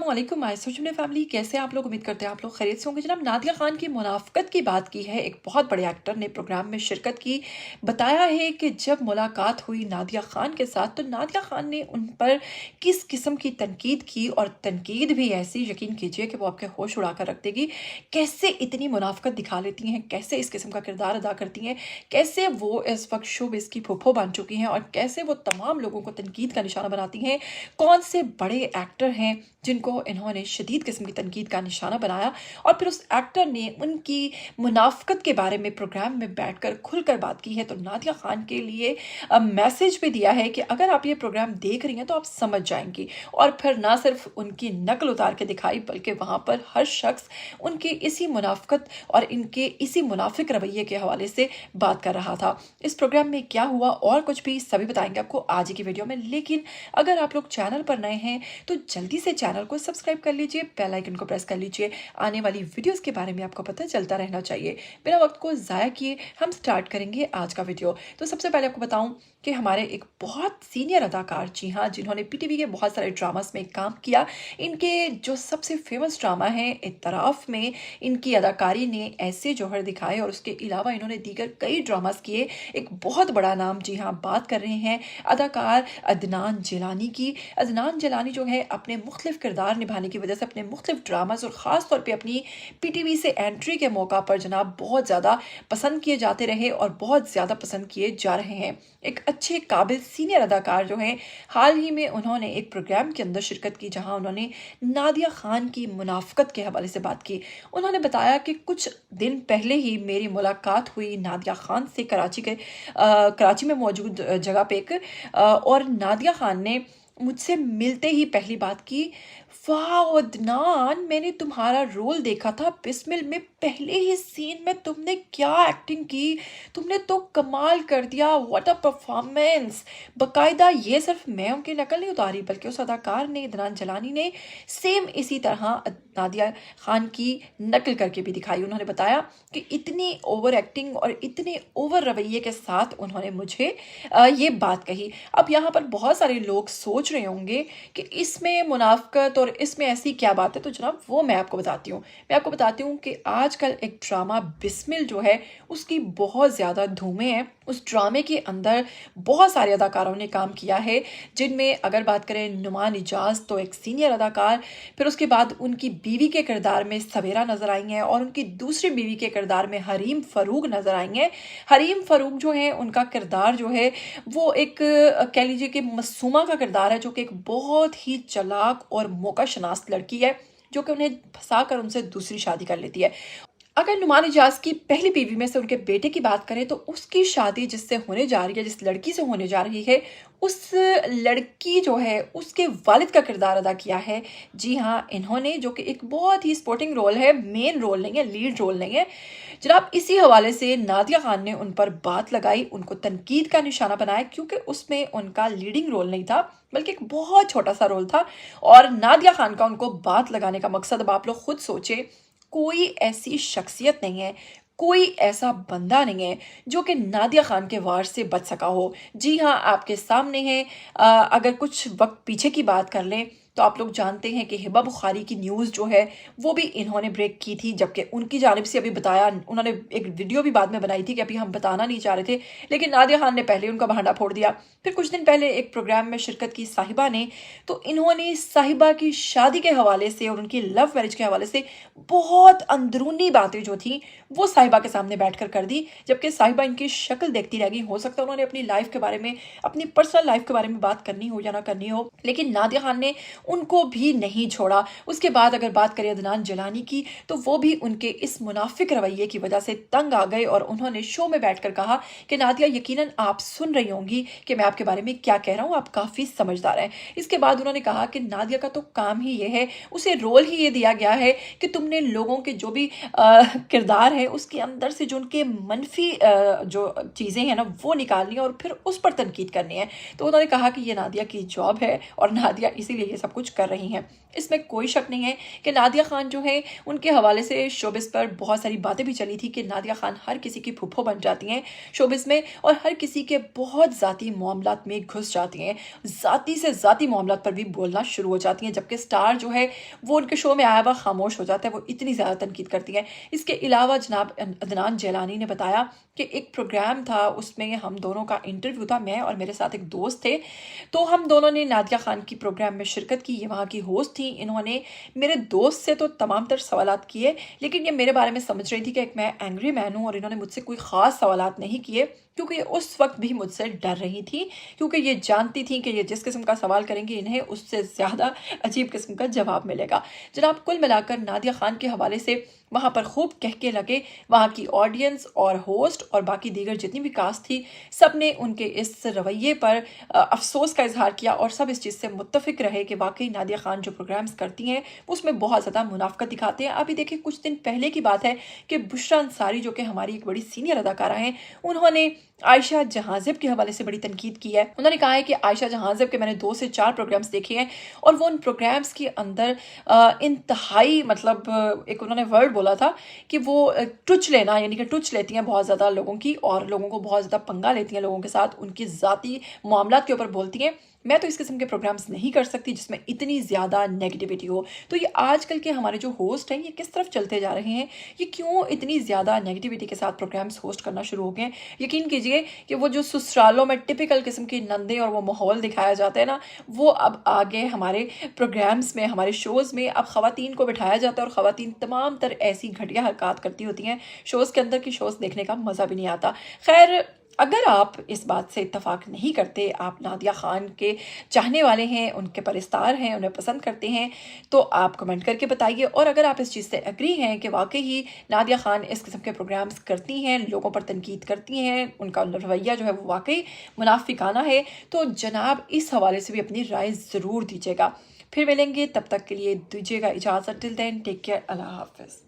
अस्सलामुअलैकुम my social family, कैसे आप लोग? उम्मीद करते हैं आप लोग खैरियत से होंगे। जनाब नादिया खान की मुनाफ़क़त की बात की है। एक बहुत बड़े एक्टर ने प्रोग्राम में शिरकत की। बताया है कि जब मुलाकात हुई नादिया खान के साथ तो नादिया खान ने उन पर किस किस्म की तनकीद की, और तनकीद भी ऐसी, यकीन कीजिए कि वो आपके होश उड़ा कर रख देगी। कैसे इतनी मुनाफ़क़त दिखा लेती हैं, कैसे इस किस्म का किरदार अदा करती हैं, कैसे वो इस वक्त शोबिज़ की फूफो बन चुकी हैं, और कैसे वो तमाम लोगों को तनकीद का निशाना बनाती हैं। कौन से बड़े एक्टर हैं जिनको इन्होंने शदीद किस्म की तनकीद का निशाना बनाया, और फिर उस एक्टर ने उनकी मुनाफ़क़त के बारे में प्रोग्राम में बैठकर खुलकर बात की है। तो नादिया खान के लिए मैसेज भी दिया है कि अगर आप ये प्रोग्राम देख रही हैं तो आप समझ जाएंगी। और फिर ना सिर्फ उनकी नकल उतार के दिखाई, बल्कि वहाँ पर हर शख्स उनके इसी मुनाफ़क़त और इनके इसी मुनाफिक रवैये के हवाले से बात कर रहा था। इस प्रोग्राम में क्या हुआ और कुछ भी सभी बताएंगे आपको आज की वीडियो में। लेकिन अगर आप लोग चैनल पर नए हैं तो जल्दी से चैनल को सब्सक्राइब कर लीजिए, बेल आइकन को प्रेस कर लीजिए। आने वाली वीडियोस के बारे में आपको पता चलता रहना चाहिए। बिना वक्त को ज़ाया किए हम स्टार्ट करेंगे आज का वीडियो। तो सबसे पहले आपको बताऊं कि हमारे एक बहुत सीनियर अदाकार, जी हाँ, जिन्होंने पीटीवी के बहुत सारे ड्रामास में काम किया, इनके जो सबसे फेमस ड्रामा है इत्तराफ़ में इनकी अदाकारी ने ऐसे जौहर दिखाए, और उसके अलावा इन्होंने दीगर कई ड्रामास किए। एक बहुत बड़ा नाम, जी हाँ, बात कर रहे हैं अदाकार अदनान जिलानी की। अदनान जिलानी जो है अपने मुख्तलिफ किरदार निभाने की वजह से अपने मुख्तलिफ ड्रामास और ख़ास तौर पे अपनी पीटीवी से एंट्री के मौका पर जनाब बहुत ज़्यादा पसंद किए जाते रहे और बहुत ज़्यादा पसंद किए जा रहे हैं। एक अच्छे काबिल सीनियर अदाकार जो हैं, हाल ही में उन्होंने एक प्रोग्राम के अंदर शिरकत की जहां उन्होंने नादिया खान की मुनाफ़क़त के हवाले से बात की। उन्होंने बताया कि कुछ दिन पहले ही मेरी मुलाकात हुई नादिया खान से कराची में मौजूद जगह पे एक और नादिया खान ने मुझसे मिलते ही पहली बात की, वाह अदनान, मैंने तुम्हारा रोल देखा था बिस्मिल में, पहले ही सीन में तुमने क्या एक्टिंग की, तुमने तो कमाल कर दिया, व्हाट अ परफॉर्मेंस। बाकायदा ये सिर्फ मैं उनकी नकल नहीं उतारी, बल्कि उस अदाकार ने, अदनान जलानी ने, सेम इसी तरह नादिया खान की नकल करके भी दिखाई। उन्होंने बताया कि इतनी ओवर एक्टिंग और इतने ओवर रवैये के साथ उन्होंने मुझे ये बात कही। अब यहाँ पर बहुत सारे लोग सोच रहे होंगे कि इसमें मुनाफ़क़त और इसमें ऐसी क्या बात है, तो जनाब वो मैं आपको बताती हूँ। मैं आपको बताती हूँ कि आजकल एक ड्रामा बिस्मिल जो है उसकी बहुत ज़्यादा धूमें हैं। उस ड्रामे के अंदर बहुत सारे अदाकारों ने काम किया है, जिनमें अगर बात करें नुमान इजाज़ तो एक सीनियर अदाकार, फिर उसके बाद उनकी बीवी के किरदार में सवेरा नज़र आई हैं, और उनकी दूसरी बीवी के किरदार में हरीम फ़ारूक नज़र आई हैं। हरीम फ़ारूक जो है, उनका किरदार जो है वो एक कह लीजिए कि मसूमा का किरदार है, जो कि एक बहुत ही चालाक और मौका शनास लड़की है, जो कि उन्हें फंसा कर उनसे दूसरी शादी कर लेती है। अगर नुमान इजाज़ की पहली बीवी में से उनके बेटे की बात करें तो उसकी शादी जिससे होने जा रही है, जिस लड़की से होने जा रही है, उस लड़की जो है उसके वालिद का किरदार अदा किया है, जी हाँ, इन्होंने, जो कि एक बहुत ही सपोर्टिंग रोल है, मेन रोल नहीं है, लीड रोल नहीं है। जनाब इसी हवाले से नादिया खान ने उन पर बात लगाई, उनको तनकीद का निशाना बनाया, क्योंकि उसमें उनका लीडिंग रोल नहीं था, बल्कि एक बहुत छोटा सा रोल था। और नादिया खान का उनको बात लगाने का मकसद, अब आप लोग खुद सोचें, कोई ऐसी शख्सियत नहीं है, कोई ऐसा बंदा नहीं है जो कि नादिया खान के वार से बच सका हो। जी हाँ, आपके सामने है। अगर कुछ वक्त पीछे की बात कर लें तो आप लोग जानते हैं कि हिबा बुखारी की न्यूज़ जो है वो भी इन्होंने ब्रेक की थी, जबकि उनकी जानिब से अभी बताया, उन्होंने एक वीडियो भी बाद में बनाई थी कि अभी हम बताना नहीं चाह रहे थे, लेकिन नादिया खान ने पहले उनका भांडा फोड़ दिया। फिर कुछ दिन पहले एक प्रोग्राम में शिरकत की साहिबा ने, तो इन्होंने साहिबा की शादी के हवाले से और उनकी लव मैरिज के हवाले से बहुत अंदरूनी बातें जो थी वो साहिबा के सामने बैठकर कर दी, जबकि साहिबा इनकी शक्ल देखती रह गई। हो सकता है उन्होंने अपनी लाइफ के बारे में, अपनी पर्सनल लाइफ के बारे में बात करनी हो या ना करनी हो, लेकिन नादिया खान ने उनको भी नहीं छोड़ा। उसके बाद अगर बात करें अदनान जिलानी की, तो वो भी उनके इस मुनाफिक रवैये की वजह से तंग आ गए, और उन्होंने शो में बैठकर कहा कि नादिया, यकीनन आप सुन रही होंगी कि मैं आपके बारे में क्या कह रहा हूँ, आप काफ़ी समझदार हैं। इसके बाद उन्होंने कहा कि नादिया का तो काम ही ये है, उसे रोल ही ये दिया गया है कि तुमने लोगों के जो भी किरदार है उसके अंदर से जो उनके मनफी जो चीज़ें हैं ना वो निकालनी है और फिर उस पर तनकीद करनी है। तो उन्होंने कहा कि ये नादिया की जॉब है, और नादिया इसीलिए ये सब कुछ कर रही हैं। इसमें कोई शक नहीं है कि नादिया खान जो है, उनके हवाले से शोबिस पर बहुत सारी बातें भी चली थी कि नादिया खान हर किसी की फूफो बन जाती हैं शोबिस में, और हर किसी के बहुत ज़ाती मामलात में घुस जाती हैं, ज़ाती से ज़ाती मामलात पर भी बोलना शुरू हो जाती हैं, जबकि स्टार जो है वो उनके शो में आया हुआ खामोश हो जाता है, वो इतनी ज़्यादा तनकीद करती हैं। इसके अलावा जनाब अदनान जैलानी ने बताया कि एक प्रोग्राम था, उसमें हम दोनों का इंटरव्यू था, मैं और मेरे साथ एक दोस्त थे, तो हम दोनों ने नादिया खान की प्रोग्राम में शिरकत की। ये वहाँ की होस्ट थी। इन्होंने मेरे दोस्त से तो तमाम तर सवालात किए, लेकिन ये मेरे बारे में समझ रही थी कि एक मैं एंग्री मैन हूँ, और इन्होंने मुझसे कोई ख़ास सवालात नहीं किए, क्योंकि ये उस वक्त भी मुझसे डर रही थी, क्योंकि ये जानती थी कि ये जिस किस्म का सवाल करेंगी इन्हें उससे ज़्यादा अजीब किस्म का जवाब मिलेगा। जनाब कुल मिलाकर नादिया खान के हवाले से वहाँ पर खूब कह के लगे। वहाँ की ऑडियंस और होस्ट और बाकी दीगर जितनी भी कास्ट थी, सब ने उनके इस रवैये पर अफसोस का इजहार किया, और सब इस चीज़ से मुत्तफिक रहे कि वाकई नादिया खान जो प्रोग्राम्स करती हैं उसमें बहुत ज़्यादा मुनाफ़क़त दिखाते हैं। अभी देखिए, कुछ दिन पहले की बात है कि बुशरा अंसारी जो कि हमारी एक बड़ी सीनियर अदाकारा हैं, उन्होंने आयशा जहाँ ज़ेब के हवाले से बड़ी तनकीद की है। उन्होंने कहा है कि आयशा जहाँ ज़ेब के मैंने 2 से 4 प्रोग्राम्स देखे हैं, और वो उन प्रोग्राम्स के अंदर इंतहाई मतलब एक उन्होंने वर्ड बोला था कि वो टुच लेना, यानी कि टुच लेती हैं बहुत ज़्यादा लोगों की, और लोगों को बहुत ज़्यादा पंगा लेती हैं लोगों के साथ, उनकी ज़ाती मामलात के ऊपर बोलती हैं। मैं तो इस किस्म के प्रोग्राम्स नहीं कर सकती जिसमें इतनी ज़्यादा नेगेटिविटी हो। तो ये आजकल के हमारे जो होस्ट हैं, ये किस तरफ चलते जा रहे हैं, ये क्यों इतनी ज़्यादा नेगेटिविटी के साथ प्रोग्राम्स होस्ट करना शुरू हो गए हैं। यकीन कीजिए कि वो जो ससुरालों में टिपिकल किस्म की नंदे और वो माहौल दिखाया जाता है ना, वो अब आगे हमारे प्रोग्राम्स में, हमारे शोज़ में अब ख़वातीन को बिठाया जाता है, और ख़वातीन तमाम तर ऐसी घटिया हरकत करती होती हैं शोज़ के अंदर, की शोज़ देखने का मज़ा भी नहीं आता। खैर, अगर आप इस बात से इत्तफाक नहीं करते, आप नादिया खान के चाहने वाले हैं, उनके परस्तार हैं, उन्हें पसंद करते हैं, तो आप कमेंट करके बताइए। और अगर आप इस चीज़ से एग्री हैं कि वाकई ही नादिया खान इस किस्म के प्रोग्राम्स करती हैं, लोगों पर तनकीद करती हैं, उनका रवैया जो है वो वाकई मुनाफिकाना है, तो जनाब इस हवाले से भी अपनी राय ज़रूर दीजिएगा। फिर मिलेंगे, तब तक के लिए दीजिएगा इजाज़त। टिल देन टेक केयर, अल्लाह हाफ़िज़।